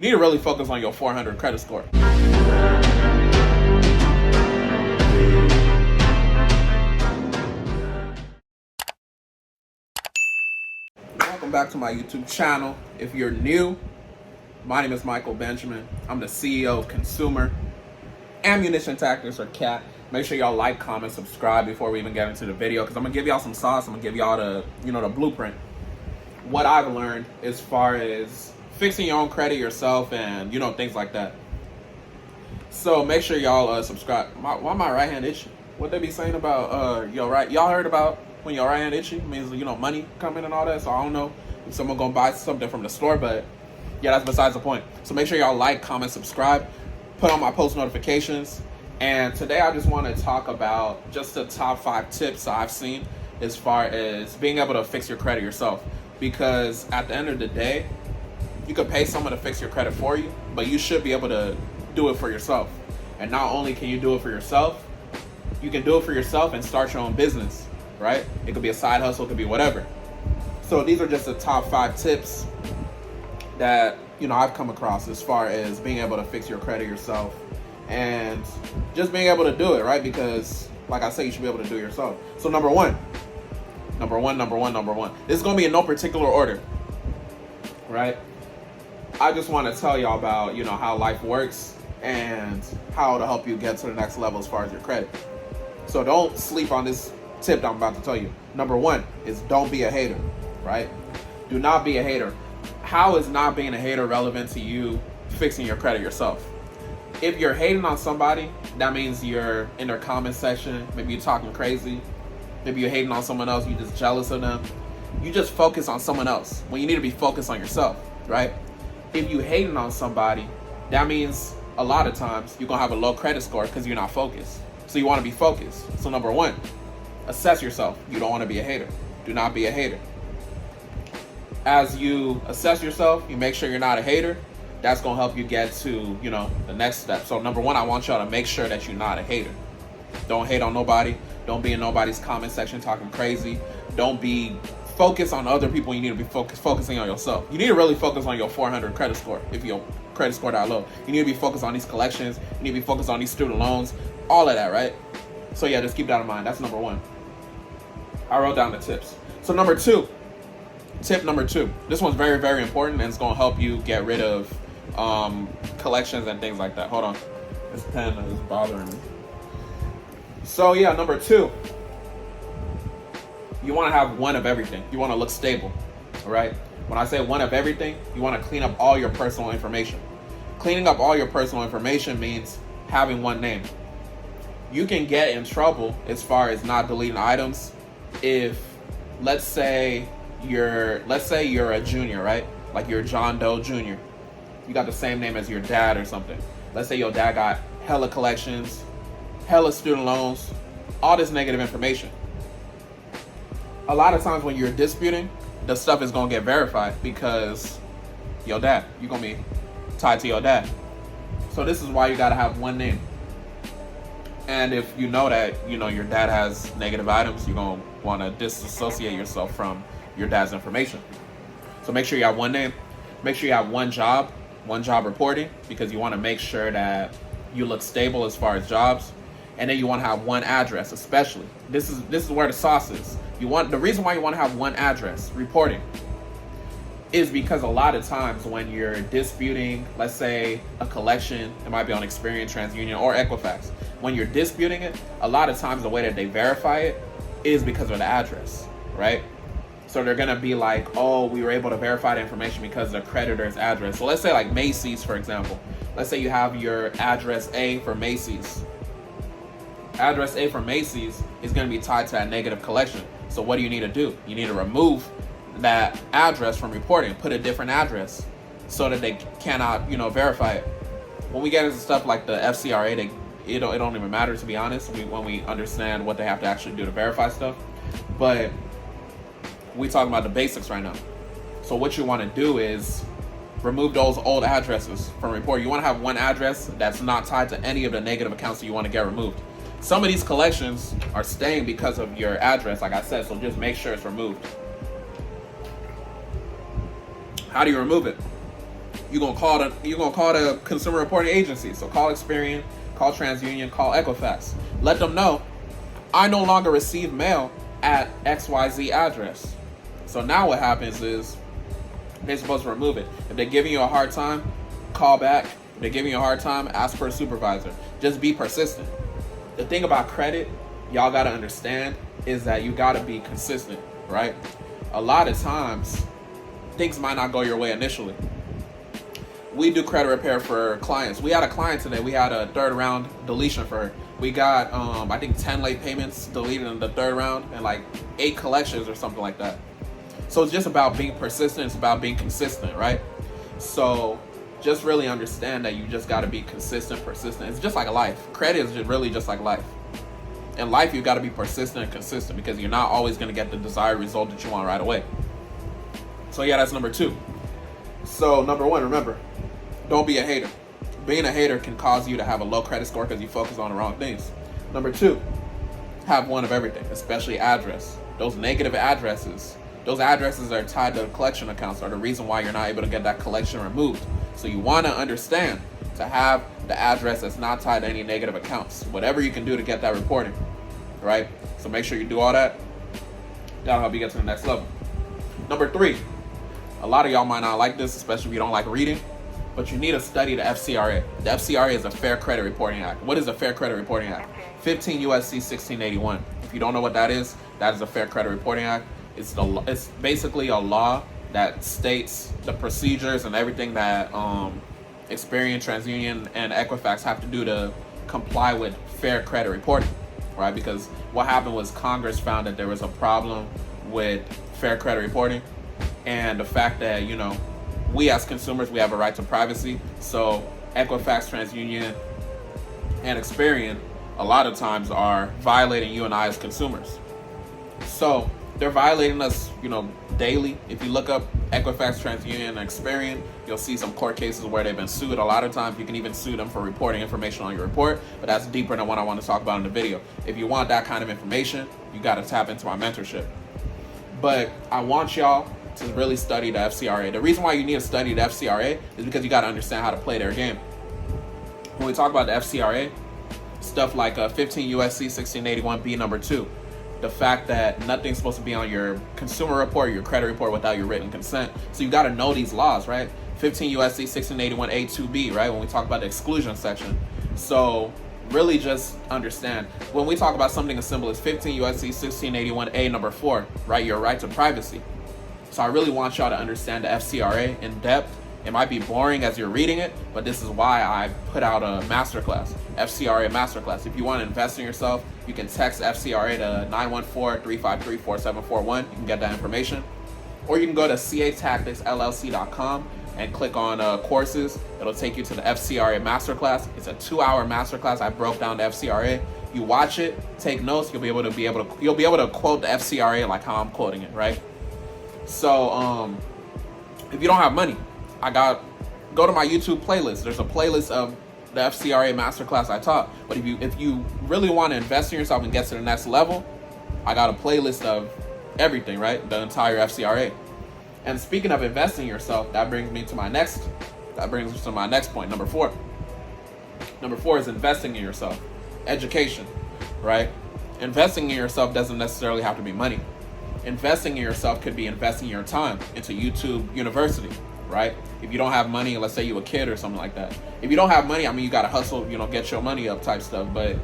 You need to really focus on your 400 credit score. Welcome back to my YouTube channel. If you're new, my name is Michael Benjamin. I'm the CEO of Consumer Ammunition Tactics, or CAT. Make sure y'all like, comment, subscribe before we even get into the video, because I'm gonna give y'all some sauce. I'm gonna give y'all the blueprint. What I've learned as far as fixing your own credit yourself and things like that. So make sure y'all subscribe. Why my right hand itchy? What they be saying about y'all heard about when your right hand itchy means money coming and all that. So I don't know if someone gonna buy something from the store, but yeah, that's besides the point. So make sure y'all like, comment, subscribe, put on my post notifications. And today I just want to talk about just the top 5 tips I've seen as far as being able to fix your credit yourself. Because at the end of the day, you could pay someone to fix your credit for you, but you should be able to do it for yourself. And not only can you do it for yourself, you can do it for yourself and start your own business, right? It could be a side hustle, it could be whatever. So these are just the top 5 tips that I've come across as far as being able to fix your credit yourself and just being able to do it, right? Because like I said, you should be able to do it yourself. So number one. This is gonna be in no particular order, right? I just want to tell y'all about how life works and how to help you get to the next level as far as your credit. So don't sleep on this tip that I'm about to tell you. Number 1 is don't be a hater, right? Do not be a hater. How is not being a hater relevant to you fixing your credit yourself? If you're hating on somebody, that means you're in their comment section. Maybe you're talking crazy. Maybe you're hating on someone else. You're just jealous of them. You just focus on someone else when you need to be focused on yourself, right? If you hating on somebody, that means a lot of times you're gonna have a low credit score because you're not focused. So you want to be focused. So number 1, assess yourself. You don't want to be a hater. Do not be a hater. As you assess yourself, you make sure you're not a hater. That's gonna help you get to the next step. So number 1, I want y'all to make sure that you're not a hater. Don't hate on nobody. Don't be in nobody's comment section talking crazy. Don't be focused on other people. You need to be focusing on yourself. You need to really focus on your 400 credit score if your credit score that low. You need to be focused on these collections. You need to be focused on these student loans, all of that, right? So yeah, just keep that in mind. That's number 1. I wrote down the tips. So tip number 2. This one's very, very important, and it's going to help you get rid of collections and things like that. Hold on. This pen is bothering me. So yeah, number 2. You want to have one of everything. You want to look stable, all right? When I say one of everything, you want to clean up all your personal information. Cleaning up all your personal information means having one name. You can get in trouble as far as not deleting items if, let's say you're a junior, right? Like you're John Doe Jr. You got the same name as your dad or something. Let's say your dad got hella collections, hella student loans, all this negative information. A lot of times when you're disputing, the stuff is gonna get verified because your dad, you're gonna be tied to your dad. So this is why you gotta have one name. And if you know that your dad has negative items, you're gonna wanna disassociate yourself from your dad's information. So make sure you have one name. Make sure you have one job reporting, because you wanna make sure that you look stable as far as jobs. And then you want to have one address, especially. This is where the sauce is. The reason why you want to have one address reporting is because a lot of times when you're disputing, let's say a collection, it might be on Experian, TransUnion, or Equifax. When you're disputing it, a lot of times the way that they verify it is because of the address, right? So they're gonna be like, oh, we were able to verify the information because of the creditor's address. So let's say like Macy's, for example. Let's say you have your address A for Macy's. Address A for Macy's is going to be tied to that negative collection. So what do you need to do? You need to remove that address from reporting, put a different address so that they cannot, verify it. When we get into stuff like the FCRA, it don't even matter, to be honest, when we understand what they have to actually do to verify stuff. But we talking about the basics right now. So what you want to do is remove those old addresses from report. You want to have one address that's not tied to any of the negative accounts that you want to get removed. Some of these collections are staying because of your address, like I said, so just make sure it's removed. How do you remove it? You're gonna call the consumer reporting agency. So call Experian, call TransUnion, call Equifax. Let them know I no longer receive mail at XYZ address. So now what happens is they're supposed to remove it. If they're giving you a hard time, call back. If they're giving you a hard time, ask for a supervisor. Just be persistent. The thing about credit, y'all gotta understand, is that you gotta be consistent, right? A lot of times, things might not go your way initially. We do credit repair for clients. We had a client today. We had a third round deletion for her. We got, I think 10 late payments deleted in the third round and like 8 collections or something like that. So it's just about being persistent. It's about being consistent, right? So just really understand that you just got to be consistent, persistent. It's just like life. Credit is really just like life. In life, you got to be persistent and consistent because you're not always going to get the desired result that you want right away. So yeah, that's number 2. So number 1, remember, don't be a hater. Being a hater can cause you to have a low credit score because you focus on the wrong things. Number 2, have one of everything, especially address. Those negative addresses, those addresses that are tied to the collection accounts are the reason why you're not able to get that collection removed. So you want to understand to have the address that's not tied to any negative accounts. Whatever you can do to get that reporting, right? So make sure you do all that. That'll help you get to the next level. Number 3, a lot of y'all might not like this, especially if you don't like reading, but you need to study the FCRA. The FCRA is a Fair Credit Reporting Act. What is a Fair Credit Reporting Act? 15 U.S.C. 1681. If you don't know what that is a Fair Credit Reporting Act. It's basically a law that states the procedures and everything that Experian, TransUnion, and Equifax have to do to comply with fair credit reporting, right? Because what happened was Congress found that there was a problem with fair credit reporting, and the fact that, you know, we as consumers, we have a right to privacy. So Equifax, TransUnion, and Experian a lot of times are violating you and I as consumers. So they're violating us, you know, daily. If you look up Equifax, TransUnion, and Experian, you'll see some court cases where they've been sued. A lot of times you can even sue them for reporting information on your report, but that's deeper than what I want to talk about in the video. If you want that kind of information, you got to tap into my mentorship. But I want y'all to really study the FCRA. The reason why you need to study the FCRA is because you got to understand how to play their game. When we talk about the FCRA, stuff like 15 U.S.C. 1681B number 2, the fact that nothing's supposed to be on your consumer report, your credit report without your written consent. So you got to know these laws, right? 15 U.S.C. 1681A2B, right? When we talk about the exclusion section. So really just understand, when we talk about something as simple as 15 U.S.C. 1681A number 4, right? Your right to privacy. So I really want y'all to understand the FCRA in depth. It might be boring as you're reading it, but this is why I put out a masterclass, FCRA masterclass. If you want to invest in yourself, you can text FCRA to 914-353-4741. You can get that information. Or you can go to catacticsllc.com and click on courses. It'll take you to the FCRA masterclass. It's a 2-hour masterclass. I broke down the FCRA. You watch it, take notes. You'll be able to quote the FCRA like how I'm quoting it, right? So if you don't have money, go to my YouTube playlist. There's a playlist of the FCRA masterclass I taught. But if you really want to invest in yourself and get to the next level, I got a playlist of everything, right? The entire FCRA. And speaking of investing in yourself, that brings me to my next point, number 4. Number 4 is investing in yourself. Education, right? Investing in yourself doesn't necessarily have to be money. Investing in yourself could be investing your time into YouTube University, right? If you don't have money, let's say you're a kid or something like that. If you don't have money, I mean, you got to hustle, get your money up type stuff. But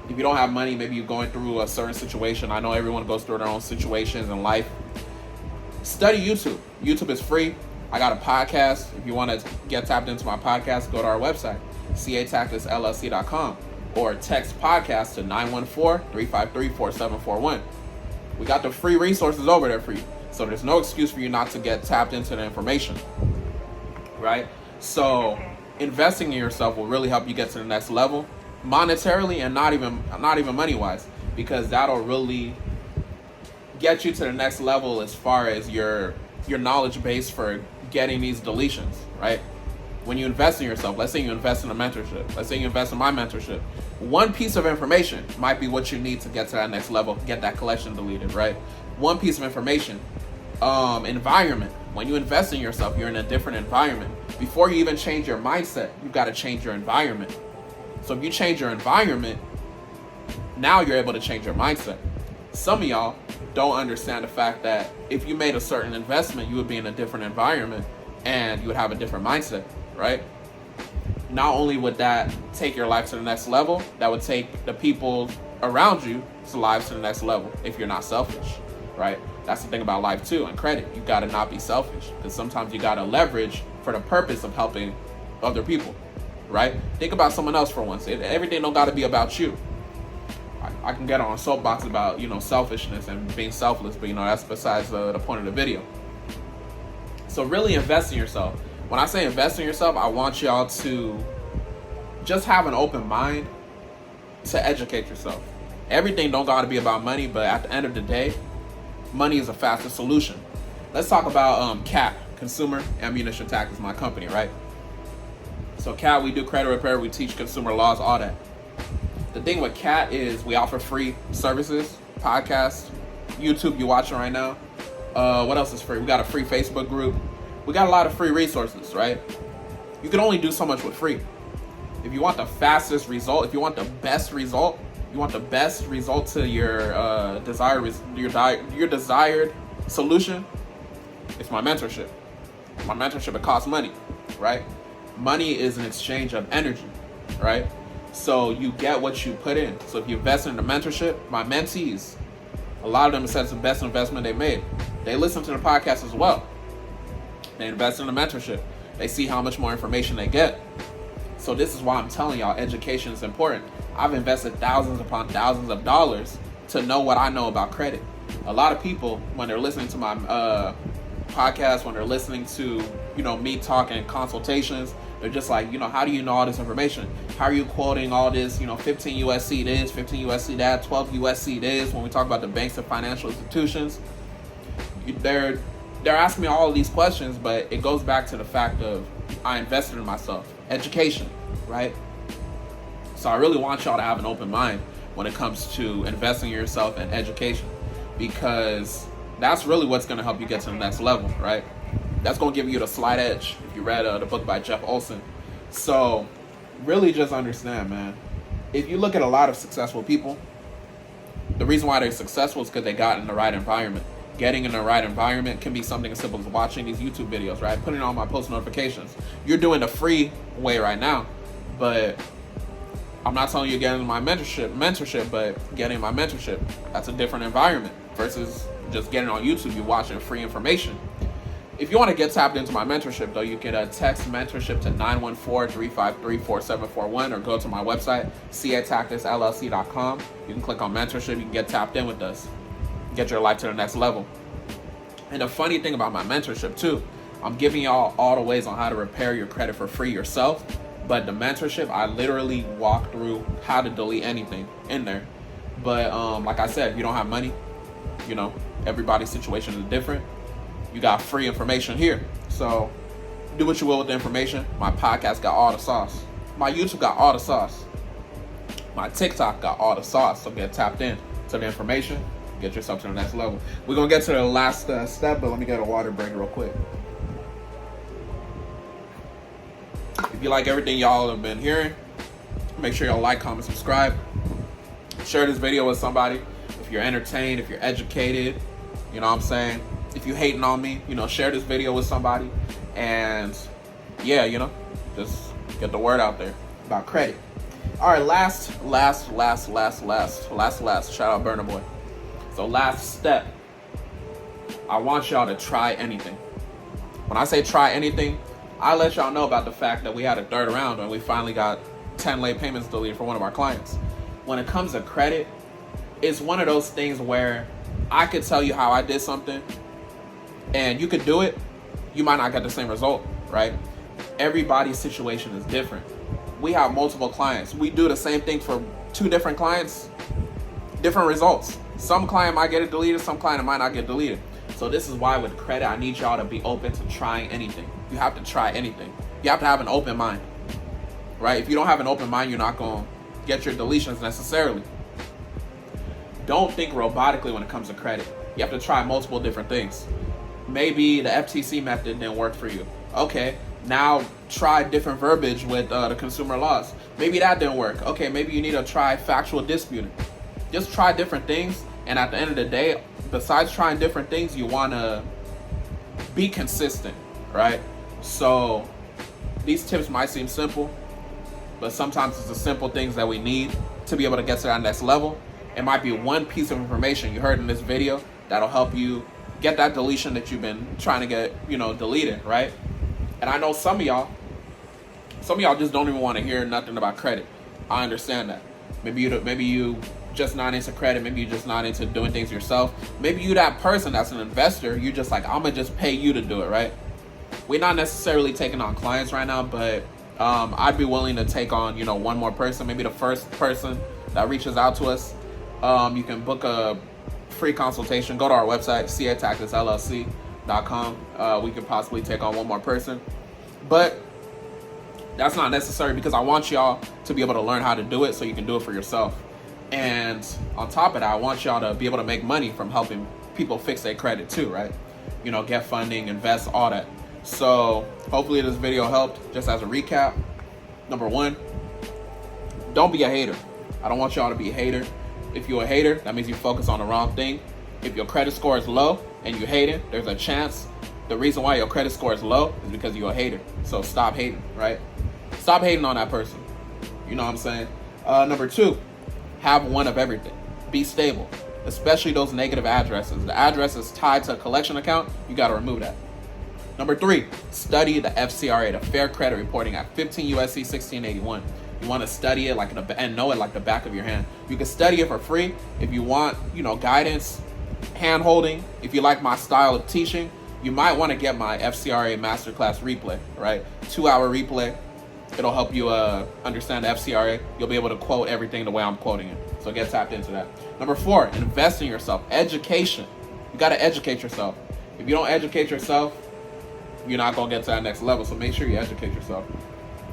if you don't have money, maybe you're going through a certain situation. I know everyone goes through their own situations in life. Study YouTube. YouTube is free. I got a podcast. If you want to get tapped into my podcast, go to our website, catacticsllc.com, or text podcast to 914-353-4741. We got the free resources over there for you. So there's no excuse for you not to get tapped into the information, right? So investing in yourself will really help you get to the next level, monetarily and not even money-wise, because that'll really get you to the next level as far as your knowledge base for getting these deletions, right? When you invest in yourself, let's say you invest in a mentorship, let's say you invest in my mentorship, one piece of information might be what you need to get to that next level, get that collection deleted, right? One piece of information. Environment. When you invest in yourself, you're in a different environment. Before you even change your mindset, you've got to change your environment. So if you change your environment, now you're able to change your mindset. Some of y'all don't understand the fact that if you made a certain investment, you would be in a different environment and you would have a different mindset, right? Not only would that take your life to the next level, that would take the people around you to lives to the next level if you're not selfish, right? That's the thing about life too, and credit. You got to not be selfish, because sometimes you got to leverage for the purpose of helping other people, right? Think about someone else for once. Everything don't got to be about you. I can get on a soapbox about, selfishness and being selfless, but, that's besides the point of the video. So really invest in yourself. When I say invest in yourself, I want y'all to just have an open mind to educate yourself. Everything don't got to be about money, but at the end of the day, money is a faster solution. Let's talk about CAT, Consumer Ammunition Tactics, my company, right? So CAT, we do credit repair, we teach consumer laws, all that. The thing with CAT is we offer free services, podcasts, YouTube you're watching right now. What else is free? We got a free Facebook group. We got a lot of free resources, right? You can only do so much with free. If you want the fastest result, if you want the best result, to your desired solution, it's my mentorship. My mentorship, it costs money, right? Money is an exchange of energy, right? So you get what you put in. So if you invest in the mentorship, my mentees, a lot of them said it's the best investment they made. They listen to the podcast as well. They invest in the mentorship. They see how much more information they get. So this is why I'm telling y'all, education is important. I've invested thousands upon thousands of dollars to know what I know about credit. A lot of people, when they're listening to my podcast, when they're listening to, me talking consultations, they're just like, how do you know all this information? How are you quoting all this, 15 USC this, 15 USC that, 12 USC this, when we talk about the banks and financial institutions? They're asking me all of these questions, but it goes back to the fact of I invested in myself. Education, right? So I really want y'all to have an open mind when it comes to investing in yourself and education, because that's really what's going to help you get to the next level, right? That's going to give you the slight edge if you read the book by Jeff Olson. So really just understand, man, if you look at a lot of successful people, the reason why they're successful is because they got in the right environment. Getting in the right environment can be something as simple as watching these YouTube videos, right? Putting on my post notifications. You're doing the free way right now, but I'm not telling you getting my mentorship, but getting my mentorship, that's a different environment versus just getting on YouTube. You're watching free information. If you want to get tapped into my mentorship, though, you can text mentorship to 914-353-4741 or go to my website, catacticsllc.com. You can click on mentorship. You can get tapped in with us. Get your life to the next level. And the funny thing about my mentorship, too, I'm giving y'all all the ways on how to repair your credit for free yourself. But the mentorship, I literally walk through how to delete anything in there. But like I said, if you don't have money, everybody's situation is different. You got free information here. So do what you will with the information. My podcast got all the sauce. My YouTube got all the sauce. My TikTok got all the sauce. So get tapped in to the information. Get yourself to the next level. We're going to get to the last step, but let me get a water break real quick. If you like everything y'all have been hearing, make sure y'all like, comment, subscribe. Share this video with somebody. If you're entertained, if you're educated, you know what I'm saying? If you hating on me, share this video with somebody. And yeah, just get the word out there about credit. All right, last. Shout out Burna Boy. So last step, I want y'all to try anything. When I say try anything, I let y'all know about the fact that we had a third round and we finally got 10 late payments deleted for one of our clients. When it comes to credit, it's one of those things where I could tell you how I did something and you could do it, you might not get the same result, right? Everybody's situation is different. We have multiple clients. We do the same thing for 2 different clients, different results. Some client might get it deleted, some client might not get deleted. So this is why with credit, I need y'all to be open to trying anything. You have to try anything. You have to have an open mind, right? If you don't have an open mind, you're not going to get your deletions necessarily. Don't think robotically when it comes to credit. You have to try multiple different things. Maybe the FTC method didn't work for you. Okay, Now try different verbiage with the consumer laws. Maybe that didn't work. Okay, maybe you need to try factual disputing. Just try different things, and at the end of the day, besides trying different things, you want to be consistent, right? So these tips might seem simple, but sometimes it's the simple things that we need to be able to get to that next level. It might be one piece of information you heard in this video that'll help you get that deletion that you've been trying to get, deleted, right? And I know some of y'all just don't even want to hear nothing about credit. I understand that. Maybe you just not into credit. Maybe you just not into doing things yourself. Maybe you that person that's an investor. You just like, I'm gonna just pay you to do it, right? We're not necessarily taking on clients right now, but I'd be willing to take on, one more person. Maybe the first person that reaches out to us. You can book a free consultation. Go to our website, catacticsllc.com. We could possibly take on one more person, but that's not necessary because I want y'all to be able to learn how to do it so you can do it for yourself. And on top of that, I want y'all to be able to make money from helping people fix their credit too, right? Get funding, invest, all that. So hopefully this video helped. Just as a recap, number one, don't be a hater. I don't want y'all to be a hater. If you're a hater, that means you focus on the wrong thing. If your credit score is low and you hate it, there's a chance the reason why your credit score is low is because you're a hater. So stop hating, right? Stop hating on that person. You know what I'm saying? Number two, have one of everything. Be stable, especially those negative addresses. The address is tied to a collection account. You got to remove that. Number three, study the FCRA, the Fair Credit Reporting Act, 15 U.S.C. 1681. You want to study it and know it like the back of your hand. You can study it for free if you want, guidance, hand holding. If you like my style of teaching, you might want to get my FCRA Masterclass replay, right? 2-hour replay. It'll help you understand the FCRA. You'll be able to quote everything the way I'm quoting it. So get tapped into that. Number four, invest in yourself. Education. You got to educate yourself. If you don't educate yourself, you're not going to get to that next level. So make sure you educate yourself.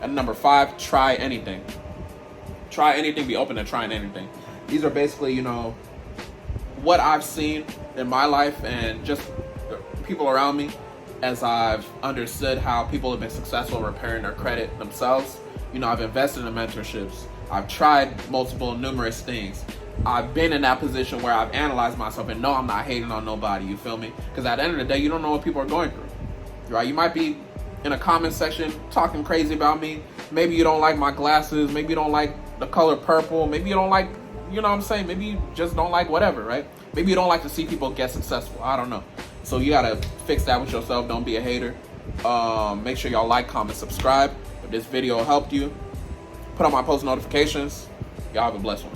And number five, try anything. Try anything. Be open to trying anything. These are basically, what I've seen in my life and just people around me as I've understood how people have been successful repairing their credit themselves. I've invested in mentorships. I've tried numerous things. I've been in that position where I've analyzed myself and no, I'm not hating on nobody. You feel me? Because at the end of the day, you don't know what people are going through, right? You might be in a comment section talking crazy about me. Maybe you don't like my glasses. Maybe you don't like the color purple. Maybe you don't like, you know what I'm saying? Maybe you just don't like whatever, right? Maybe you don't like to see people get successful. I don't know. So you got to fix that with yourself. Don't be a hater. Make sure y'all like, comment, subscribe. If this video helped you, put on my post notifications. Y'all have a blessed one.